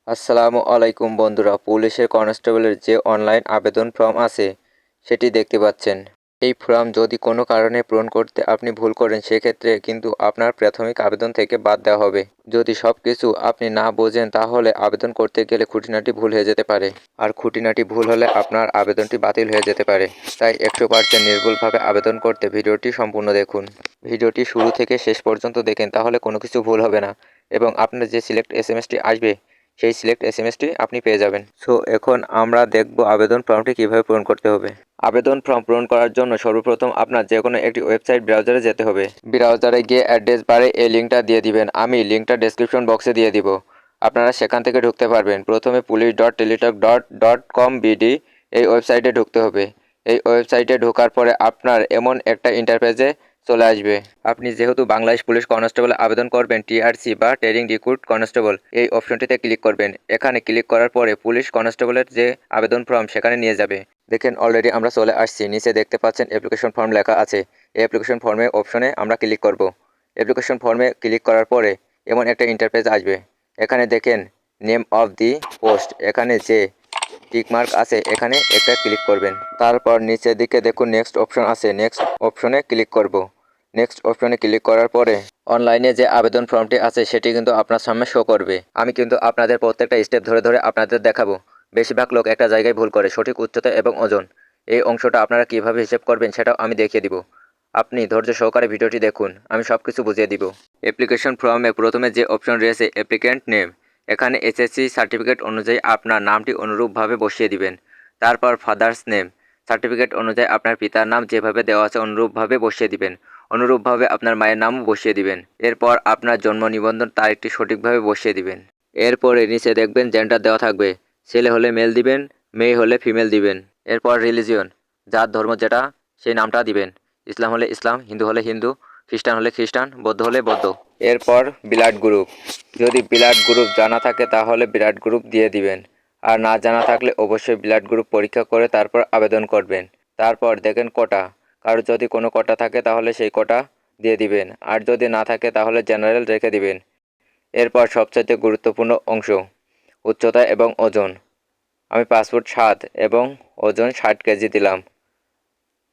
আসসালামু আলাইকুম বন্ধুরা, পুলিশের কনস্টেবলের যে অনলাইন আবেদন ফর্ম আছে সেটি দেখতে পাচ্ছেন। এই ফর্ম যদি কোনো কারণে পূরণ করতে আপনি ভুল করেন সেক্ষেত্রে কিন্তু আপনার প্রাথমিক আবেদন থেকে বাদ দেওয়া হবে। যদি সব কিছু আপনি না বোঝেন তাহলে আবেদন করতে গেলে খুঁটিনাটি ভুল হয়ে যেতে পারে, আর খুঁটিনাটি ভুল হলে আপনার আবেদনটি বাতিল হয়ে যেতে পারে। তাই 100% নির্ভুলভাবে আবেদন করতে ভিডিওটি সম্পূর্ণ দেখুন। ভিডিওটি শুরু থেকে শেষ পর্যন্ত দেখেন, তাহলে কোনো কিছু ভুল হবে না এবং আপনার যে সিলেক্ট এসএমএসটি আসবে সেই সিলেক্ট এসএমএসটি আপনি পেয়ে যাবেন। সো এখন আমরা দেখব আবেদন ফর্মটি কিভাবে পূরণ করতে হবে। আবেদন ফর্ম পূরণ করার জন্য সর্বপ্রথম আপনার যে কোনো একটি ওয়েবসাইট ব্রাউজারে যেতে হবে। ব্রাউজারে গিয়ে অ্যাড্রেস বারে এই লিঙ্কটা দিয়ে দিবেন। আমি লিঙ্কটা ডেসক্রিপশন বক্সে দিয়ে দিব, আপনারা সেখান থেকে ঢুকতে পারবেন। প্রথমে police.teletalk.com.bd এই ওয়েবসাইটে ঢুকতে হবে। এই ওয়েবসাইটে ঢোকার পরে আপনার এমন একটা ইন্টারফেসে চলে আসবে। আপনি যেহেতু বাংলাদেশ পুলিশ কনস্টেবল আবেদন করবেন, টিআরসি বা ট্রেনিং রিক্রুট কনস্টেবল এই অপশনটিতে ক্লিক করবেন। এখানে ক্লিক করার পরে পুলিশ কনস্টেবলের যে আবেদন ফর্ম সেখানে নিয়ে যাবে। দেখেন অলরেডি আমরা চলে আসছি। নিচে দেখতে পাচ্ছেন অ্যাপ্লিকেশন ফর্ম লেখা আছে। এই অ্যাপ্লিকেশন ফর্মে অপশনে আমরা ক্লিক করব। অ্যাপ্লিকেশন ফর্মে ক্লিক করার পরে এমন একটা ইন্টারফেস আসবে। এখানে দেখেন নেম অফ দি পোস্ট, এখানে যে টিকমার্ক আছে এখানে একটা ক্লিক করবেন। তারপর নিচের দিকে দেখুন নেক্সট অপশন আছে, নেক্সট অপশনে ক্লিক করব। নেক্সট অপশনে ক্লিক করার পরে অনলাইনে যে আবেদন ফর্মটি আছে সেটি কিন্তু আপনার সামনে শো করবে। আমি কিন্তু আপনাদের প্রত্যেকটা স্টেপ ধরে ধরে আপনাদের দেখাবো। বেশিরভাগ লোক একটা জায়গায় ভুল করে, সঠিক উচ্চতা এবং ওজন। এই অংশটা আপনারা কিভাবে হিসেব করবেন সেটাও আমি দেখিয়ে দিব। আপনি ধৈর্য সহকারে ভিডিওটি দেখুন, আমি সব কিছু বুঝিয়ে দিব। অ্যাপ্লিকেশন ফর্মে প্রথমে যে অপশন রয়েছে অ্যাপ্লিক্যান্ট নেম, এখানে এসএসসি সার্টিফিকেট অনুযায়ী আপনার নামটি অনুরূপভাবে বসিয়ে দিবেন। তারপর ফাদার্স নেম, সার্টিফিকেট অনুযায়ী আপনার পিতার নাম যেভাবে দেওয়া আছে অনুরূপভাবে বসিয়ে দিবেন। অনুরূপভাবে আপনার মায়ের নামও বসিয়ে দিবেন। এরপর আপনার জন্ম নিবন্ধন তারিখটি সঠিকভাবে বসিয়ে দিবেন। এরপরে নিচে দেখবেন জেন্ডার দেওয়া থাকবে, ছেলে হলে মেল দিবেন, মেয়ে হলে ফিমেল দিবেন। এরপর রিলিজিয়ন, যার ধর্ম যেটা সেই নামটা দিবেন। ইসলাম হলে ইসলাম, হিন্দু হলে হিন্দু, খ্রিস্টান হলে খ্রিস্টান, বৌদ্ধ হলে বৌদ্ধ। এরপর ব্লাড গ্রুপ, যদি ব্লাড গ্রুপ জানা থাকে তাহলে ব্লাড গ্রুপ দিয়ে দিবেন, আর না জানা থাকলে অবশ্যই ব্লাড গ্রুপ পরীক্ষা করে তারপর আবেদন করবেন। তারপর দেখেন কোটা, কারো যদি কোনো কোটা থাকে তাহলে সেই কোটা দিয়ে দিবেন, আর যদি না থাকে তাহলে জেনারেল রেখে দিবেন। এরপর সবচাইতে গুরুত্বপূর্ণ অংশ, উচ্চতা এবং ওজন। আমি পাসপোর্ট 7 এবং ওজন 60 কেজি দিলাম।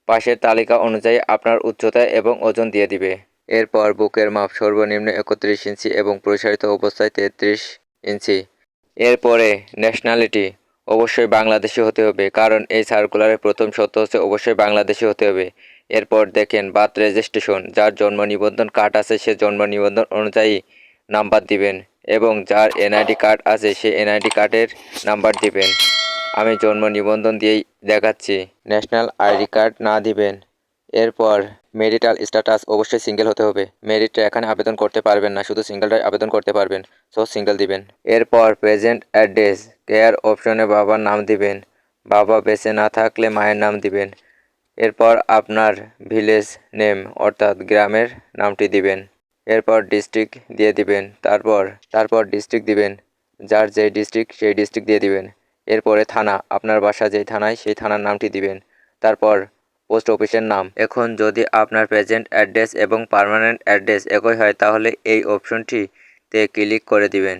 পাশের তালিকা অনুযায়ী আপনার উচ্চতা এবং ওজন দিয়ে দিবে। এরপর বুকের মাপ সর্বনিম্ন 31 ইঞ্চি এবং প্রসারিত অবস্থায় 33 ইঞ্চি। এরপরে ন্যাশনালিটি, অবশ্যই বাংলাদেশি হতে হবে, কারণ এই সার্কুলারের প্রথম শর্ত হচ্ছে অবশ্যই বাংলাদেশি হতে হবে। এরপর দেখেন বার্থ রেজিস্ট্রেশন, যার জন্ম নিবন্ধন কার্ড আছে সে জন্ম নিবন্ধন অনুযায়ী নাম্বার দিবেন, এবং যার এনআইডি কার্ড আছে সে এনআইডি কার্ডের নাম্বার দিবেন। আমি জন্ম নিবন্ধন দিয়েই দেখাচ্ছি, ন্যাশনাল আইডি কার্ড না দিবেন। এরপর মেরিটাল স্ট্যাটাস, অবশ্যই সিঙ্গেল হতে হবে। মেরিটে এখানে আবেদন করতে পারবেন না, শুধু সিঙ্গেলটাই আবেদন করতে পারবেন, সো সিঙ্গেল দিবেন। এরপর প্রেজেন্ট অ্যাড্রেস, কেয়ার অপশনে বাবার নাম দিবেন, বাবা বেঁচে না থাকলে মায়ের নাম দিবেন। এরপর আপনার ভিলেজ নেম অর্থাৎ গ্রামের নামটি দিবেন। এরপর ডিস্ট্রিক্ট দিয়ে দিবেন, তারপর ডিস্ট্রিক্ট দিবেন, যার যেই ডিস্ট্রিক্ট সেই ডিস্ট্রিক্ট দিয়ে দিবেন। এরপরে থানা, আপনার বাসা যেই থানায় সেই থানার নামটি দিবেন। তারপর পোস্ট অফিসের নাম। এখন যদি আপনার প্রেজেন্ট অ্যাড্রেস এবং পার্মানেন্ট অ্যাড্রেস একই হয় তাহলে এই অপশনটিতে ক্লিক করে দিবেন।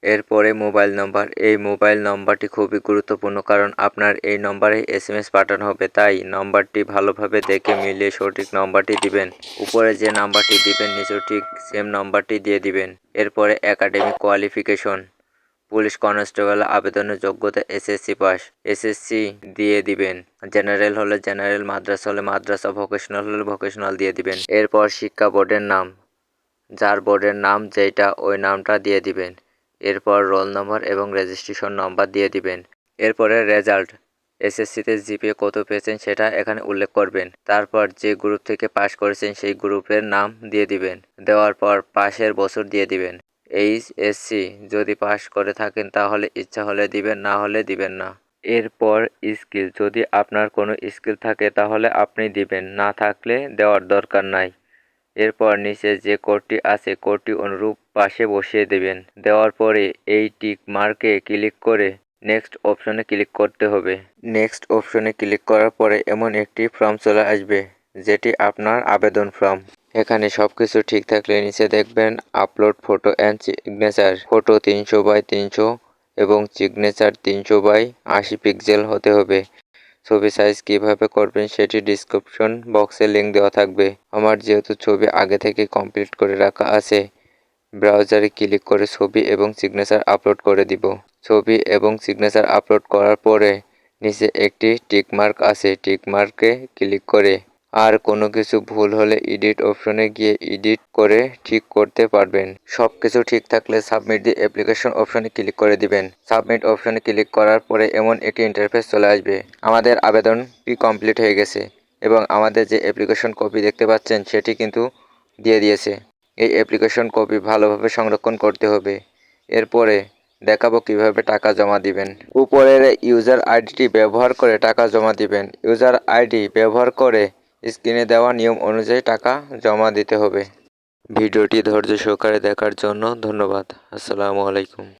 এরপরে মোবাইল নম্বর, এই মোবাইল নম্বরটি খুবই গুরুত্বপূর্ণ, কারণ আপনার এই নম্বরে এসএমএস পাঠানো হবে, তাই নম্বরটি ভালোভাবে দেখে মিলিয়ে সঠিক নম্বরটি দিবেন। উপরে যে নাম্বারটি দিবেন নিচেও ঠিক সেম নাম্বারটি দিয়ে দিবেন। এরপরে একাডেমিক কোয়ালিফিকেশন, পুলিশ কনস্টেবল আবেদনের যোগ্যতা এসএসসি পাস, এসএসসি দিয়ে দিবেন। জেনারেল হলে জেনারেল, মাদ্রাসা হলে মাদ্রাসা, ভোকেশনাল হলে ভোকেশনাল দিয়ে দিবেন। এরপর শিক্ষা বোর্ডের নাম, যার বোর্ডের নাম যেটা ওই নামটা দিয়ে দিবেন। এরপর রোল নম্বর এবং রেজিস্ট্রেশন নম্বর দিয়ে দিবেন। এরপরে রেজাল্ট, এসএসসিতে জিপিএ কত পেয়েছেন সেটা এখানে উল্লেখ করবেন। তারপর যে গ্রুপ থেকে পাশ করেছেন সেই গ্রুপের নাম দিয়ে দিবেন। দেওয়ার পর পাশের বছর দিয়ে দিবেন। এইচএসসি যদি পাশ করে থাকেন তাহলে ইচ্ছা হলে দিবেন, না হলে দিবেন না। এরপর স্কিল, যদি আপনার কোনো স্কিল থাকে তাহলে আপনি দিবেন, না থাকলে দেওয়ার দরকার নাই। এরপর নিচে যে কোডটি আছে কোডটি অনুরূপ পাশে বসিয়ে দেবেন। দেওয়ার পরে এই টিক মার্কে ক্লিক করে নেক্সট অপশনে ক্লিক করতে হবে। নেক্সট অপশনে ক্লিক করার পরে এমন একটি ফর্ম চলে আসবে, যেটি আপনার আবেদন ফর্ম। এখানে সব কিছু ঠিক থাকলে নিচে দেখবেন upload photo and signature, photo 300 by 300 এবং সিগনেচার 300/80 পিক্সেল হতে হবে। ছবি সাইজ কীভাবে করবেন সেটি ডিসক্রিপশন বক্সে লিঙ্ক দেওয়া থাকবে। আমার যেহেতু ছবি আগে থেকে কমপ্লিট করে রাখা আছে, ব্রাউজারে ক্লিক করে ছবি এবং সিগনেচার আপলোড করে দিব। ছবি এবং সিগনেচার আপলোড করার পরে নিচে একটি টিকমার্ক আছে, টিকমার্কে ক্লিক করে আর কোনো কিছু ভুল হলে এডিট অপশনে গিয়ে এডিট করে ঠিক করতে পারবেন। সব কিছু ঠিক থাকলে সাবমিট দি অ্যাপ্লিকেশন অপশনে ক্লিক করে দিবেন। সাবমিট অপশনে ক্লিক করার পরে এমন একটি ইন্টারফেস চলে আসবে। আমাদের আবেদনটি কমপ্লিট হয়ে গেছে এবং আমাদের যে অ্যাপ্লিকেশন কপি দেখতে পাচ্ছেন সেটি কিন্তু দিয়ে দিয়েছে। এই অ্যাপ্লিকেশন কপি ভালোভাবে সংরক্ষণ করতে হবে। এরপরে দেখাবো কিভাবে টাকা জমা দিবেন। উপরের ইউজার আইডিটি ব্যবহার করে টাকা জমা দিবেন। ইউজার আইডি ব্যবহার করে স্ক্রিনে দেওয়া নিয়ম অনুযায়ী টাকা জমা দিতে হবে। ভিডিওটি ধৈর্য সহকারে দেখার জন্য ধন্যবাদ। আসসালামু আলাইকুম।